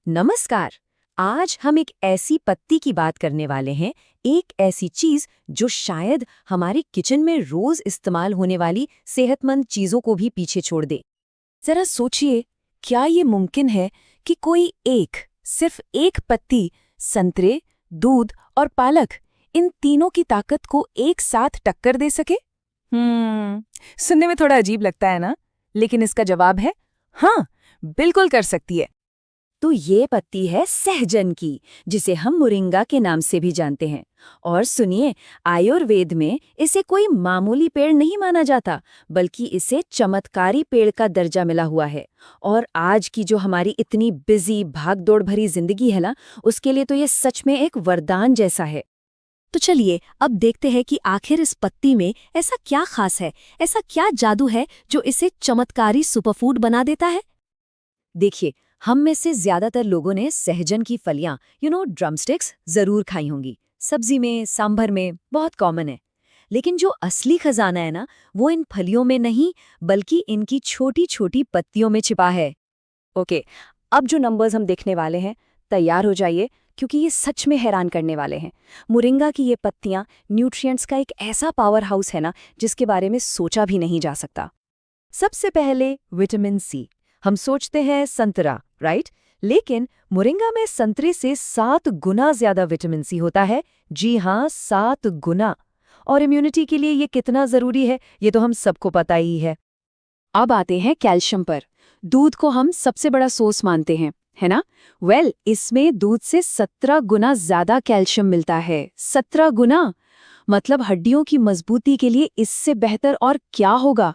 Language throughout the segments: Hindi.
नमस्कार। आज हम एक ऐसी पत्ती की बात करने वाले हैं, एक ऐसी चीज जो शायद हमारे किचन में रोज इस्तेमाल होने वाली सेहतमंद चीजों को भी पीछे छोड़ दे। जरा सोचिए, क्या ये मुमकिन है कि कोई सिर्फ एक पत्ती, संतरे, दूध और पालक, इन तीनों की ताकत को एक साथ टक्कर दे सके? सुनने में थोड़ा अजीब लगता है ना, लेकिन इसका जवाब है हाँ, बिल्कुल कर सकती है। तो ये पत्ती है सहजन की, जिसे हम मोरिंगा के नाम से भी जानते हैं। और सुनिए, आयुर्वेद में इसे कोई मामूली पेड़ नहीं माना जाता, बल्कि इसे चमत्कारी पेड़ का दर्जा मिला हुआ है। और आज की जो हमारी इतनी बिजी भागदौड़ भरी जिंदगी है ना, उसके लिए तो ये सच में एक वरदान जैसा है। तो चलिए अब देखते हैं कि आखिर इस पत्ती में ऐसा क्या खास है, ऐसा क्या जादू है जो इसे चमत्कारी सुपरफूड बना देता है। देखिए, हम में से ज्यादातर लोगों ने सहजन की फलियां ड्रमस्टिक्स जरूर खाई होंगी। सब्जी में, सांभर में बहुत कॉमन है। लेकिन जो असली खजाना है ना, वो इन फलियों में नहीं, बल्कि इनकी छोटी छोटी पत्तियों में छिपा है। ओके, अब जो नंबर्स हम देखने वाले हैं, तैयार हो जाइए, क्योंकि ये सच में हैरान करने वाले हैं। मोरिंगा की ये पत्तियां न्यूट्रिएंट्स का एक ऐसा पावर हाउस है ना, जिसके बारे में सोचा भी नहीं जा सकता। सबसे पहले विटामिन सी। हम सोचते हैं संतरा, राइट? लेकिन मोरिंगा में संतरे से 7 गुना ज्यादा विटामिन सी होता है। जी हाँ, 7 गुना। और इम्यूनिटी के लिए ये कितना जरूरी है, ये तो हम सबको पता ही है। अब आते हैं कैल्शियम पर। दूध को हम सबसे बड़ा सोर्स मानते हैं, है ना? इसमें दूध से 17 गुना ज्यादा कैल्शियम मिलता है। 17 गुना! मतलब हड्डियों की मजबूती के लिए इससे बेहतर और क्या होगा?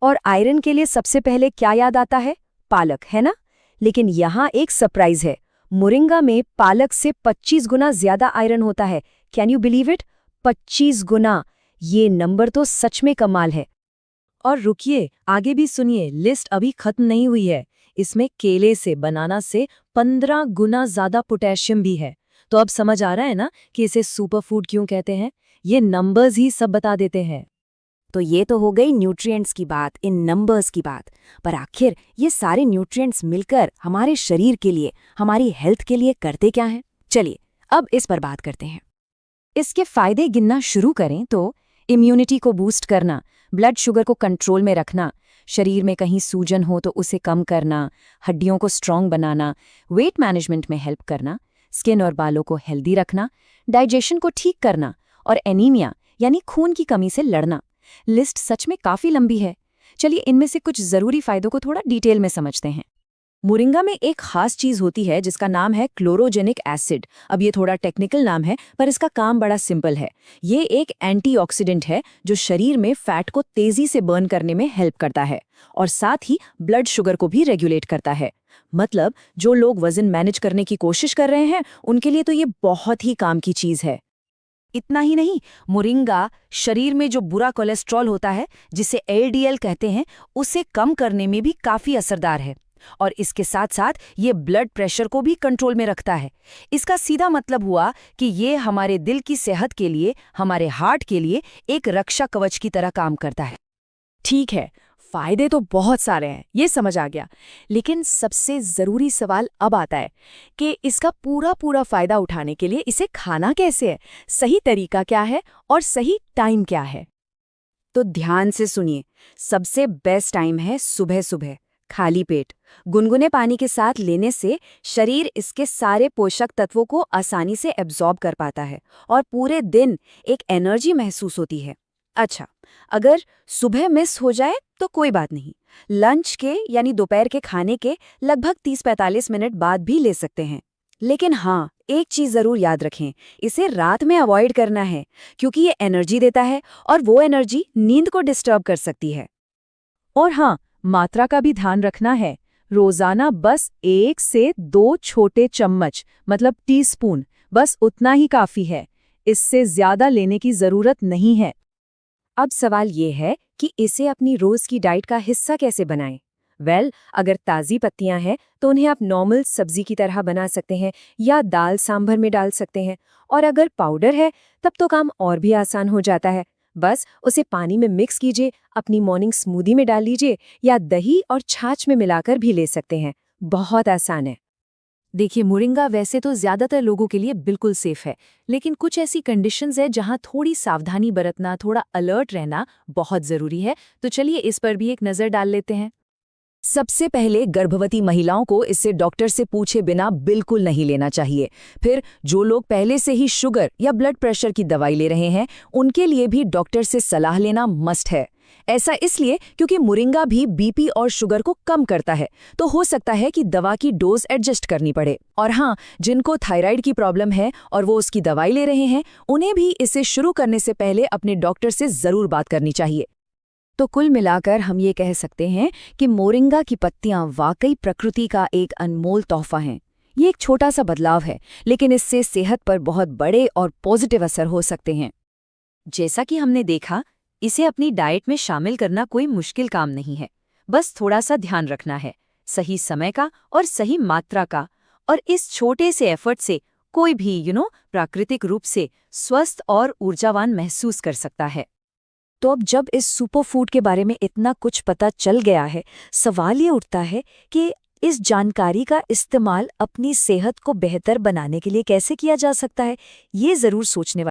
और आयरन के लिए सबसे पहले क्या याद आता है? पालक, है ना? लेकिन यहाँ एक सरप्राइज है। मोरिंगा में पालक से 25 गुना ज्यादा आयरन होता है। Can you believe it? 25 गुना! ये नंबर तो सच में कमाल है। और रुकिए, आगे भी सुनिए, लिस्ट अभी खत्म नहीं हुई है। इसमें केले से, बनाना से 15 गुना ज्यादा पोटेशियम भी है। तो अब समझ आ रहा है ना कि इसे सुपरफूड क्यों कहते हैं? ये नंबर्स ही सब बता देते हैं। तो ये तो हो गई न्यूट्रिएंट्स की बात, इन नंबर्स की बात। पर आखिर ये सारे न्यूट्रिएंट्स मिलकर हमारे शरीर के लिए, हमारी हेल्थ के लिए करते क्या हैं? चलिए अब इस पर बात करते हैं। इसके फायदे गिनना शुरू करें तो इम्यूनिटी को बूस्ट करना, ब्लड शुगर को कंट्रोल में रखना, शरीर में कहीं सूजन हो तो उसे कम करना, हड्डियों को स्ट्रांग बनाना, वेट मैनेजमेंट में हेल्प करना, स्किन और बालों को हेल्दी रखना, डाइजेशन को ठीक करना और एनीमिया यानी खून की कमी से लड़ना। लिस्ट सच में काफी लंबी है। चलिए इनमें से कुछ जरूरी फायदों को थोड़ा डिटेल में समझते हैं। मोरिंगा में एक खास चीज होती है जिसका नाम है क्लोरोजेनिक एसिड। अब ये थोड़ा टेक्निकल नाम है, पर इसका काम बड़ा सिंपल है। ये एक एंटीऑक्सीडेंट है जो शरीर में फैट को तेजी से बर्न करने में हेल्प करता है और साथ ही ब्लड शुगर को भी रेगुलेट करता है। मतलब जो लोग वजन मैनेज करने की कोशिश कर रहे हैं, उनके लिए तो ये बहुत ही काम की चीज है। इतना ही नहीं, मोरिंगा शरीर में जो बुरा कोलेस्ट्रॉल होता है, जिसे एलडीएल कहते हैं, उसे कम करने में भी काफी असरदार है। और इसके साथ साथ ये ब्लड प्रेशर को भी कंट्रोल में रखता है। इसका सीधा मतलब हुआ कि ये हमारे दिल की सेहत के लिए, हमारे हार्ट के लिए एक रक्षा कवच की तरह काम करता है। ठीक है, फायदे तो बहुत सारे हैं, ये समझ आ गया। लेकिन सबसे जरूरी सवाल अब आता है कि इसका पूरा फायदा उठाने के लिए इसे खाना कैसे है, सही तरीका क्या है और सही टाइम क्या है। तो ध्यान से सुनिए, सबसे बेस्ट टाइम है सुबह सुबह, खाली पेट, गुनगुने पानी के साथ लेने से शरीर इसके सारे पोषक तत्वों को आसानी से एब्जॉर्ब कर पाता है और पूरे दिन एक एनर्जी महसूस होती है। अच्छा, अगर सुबह मिस हो जाए तो कोई बात नहीं, लंच के यानी दोपहर के खाने के लगभग 30-45 मिनट बाद भी ले सकते हैं। लेकिन हाँ, एक चीज जरूर याद रखें, इसे रात में अवॉइड करना है, क्योंकि ये एनर्जी देता है और वो एनर्जी नींद को डिस्टर्ब कर सकती है। और हाँ, मात्रा का भी ध्यान रखना है। रोजाना बस 1 से 2 छोटे चम्मच, मतलब टीस्पून, बस उतना ही काफी है। इससे ज्यादा लेने की जरूरत नहीं है। अब सवाल ये है कि इसे अपनी रोज की डाइट का हिस्सा कैसे बनाएं? अगर ताज़ी पत्तियां हैं तो उन्हें आप नॉर्मल सब्जी की तरह बना सकते हैं या दाल सांभर में डाल सकते हैं। और अगर पाउडर है तब तो काम और भी आसान हो जाता है। बस उसे पानी में मिक्स कीजिए, अपनी मॉर्निंग स्मूदी में डाल लीजिए या दही और छाछ में मिलाकर भी ले सकते हैं। बहुत आसान है। देखिए, मोरिंगा वैसे तो ज़्यादातर लोगों के लिए बिल्कुल सेफ है, लेकिन कुछ ऐसी कंडीशंस है जहाँ थोड़ी सावधानी बरतना, थोड़ा अलर्ट रहना बहुत ज़रूरी है। तो चलिए इस पर भी एक नज़र डाल लेते हैं। सबसे पहले गर्भवती महिलाओं को इससे डॉक्टर से पूछे बिना बिल्कुल नहीं लेना चाहिए। फिर जो लोग पहले से ही शुगर या ब्लड प्रेशर की दवाई ले रहे हैं, उनके लिए भी डॉक्टर से सलाह लेना मस्ट है। ऐसा इसलिए क्योंकि मोरिंगा भी बीपी और शुगर को कम करता है, तो हो सकता है कि दवा की डोज एडजस्ट करनी पड़े। और हाँ, जिनको थायराइड की प्रॉब्लम है और वो उसकी दवाई ले रहे हैं, उन्हें भी इसे शुरू करने से पहले अपने डॉक्टर से ज़रूर बात करनी चाहिए। तो कुल मिलाकर हम ये कह सकते हैं कि मोरिंगा की पत्तियां वाकई प्रकृति का एक अनमोल तोहफा हैं। ये एक छोटा सा बदलाव है, लेकिन इससे सेहत पर बहुत बड़े और पॉजिटिव असर हो सकते हैं। जैसा कि हमने देखा, इसे अपनी डाइट में शामिल करना कोई मुश्किल काम नहीं है। बस थोड़ा सा ध्यान रखना है, सही समय का और सही मात्रा का। और इस छोटे से एफर्ट से कोई भी प्राकृतिक रूप से स्वस्थ और ऊर्जावान महसूस कर सकता है। तो अब जब इस सुपरफूड के बारे में इतना कुछ पता चल गया है, सवाल ये उठता है कि इस जानकारी का इस्तेमाल अपनी सेहत को बेहतर बनाने के लिए कैसे किया जा सकता है। ये ज़रूर सोचने